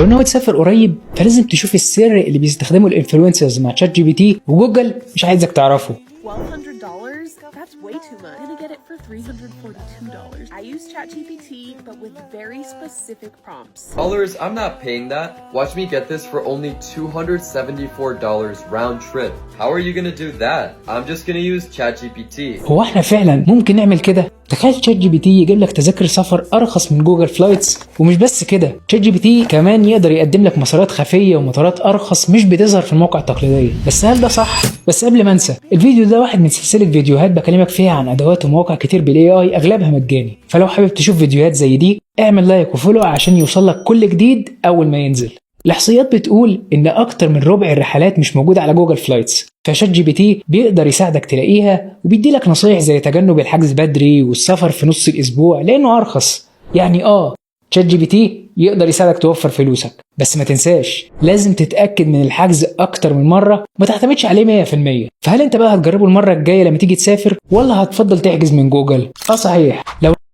لو ناوي تسافر قريب فلازم تشوف السر اللي بيستخدمه الانفلونسرز مع شات جي بي تي وجوجل مش عايزك تعرفه. $1,200? That's way too much. I'm gonna get it for $342. I use ChatGPT, but with very specific prompts. Dollars, I'm not paying that. Watch me get this for only $274 round trip. How are you gonna do that? I'm just gonna use ChatGPT. هو احنا فعلا ممكن نعمل كده؟ تخيل شات جي بي تي يجيب لك تذاكر سفر ارخص من جوجل فلايتس. ومش بس كده، شات جي بي تي كمان يقدر يقدم لك مسارات خفيه ومطارات ارخص مش بتظهر في المواقع التقليديه. بس هل ده صح؟ بس قبل ما انسى، الفيديو ده واحد من سلسله فيديوهات بكلمك فيها عن ادوات ومواقع كتير بالاي اي اغلبها مجاني، فلو حابب تشوف فيديوهات زي دي اعمل لايك وفولو عشان يوصلك كل جديد اول ما ينزل. الاحصائيات بتقول ان اكتر من ربع الرحلات مش موجوده على جوجل فلايتس، فشات جي بي تي بيقدر يساعدك تلاقيها وبيدي لك نصايح زي تجنب الحجز بدري والسفر في نص الاسبوع لانه ارخص. يعني شات جي بي تي يقدر يساعدك توفر فلوسك، بس ما تنساش لازم تتاكد من الحجز اكتر من مره، ما تعتمدش عليه 100%. فهل انت بقى هتجربه المره الجايه لما تيجي تسافر ولا هتفضل تحجز من جوجل؟ صحيح، لو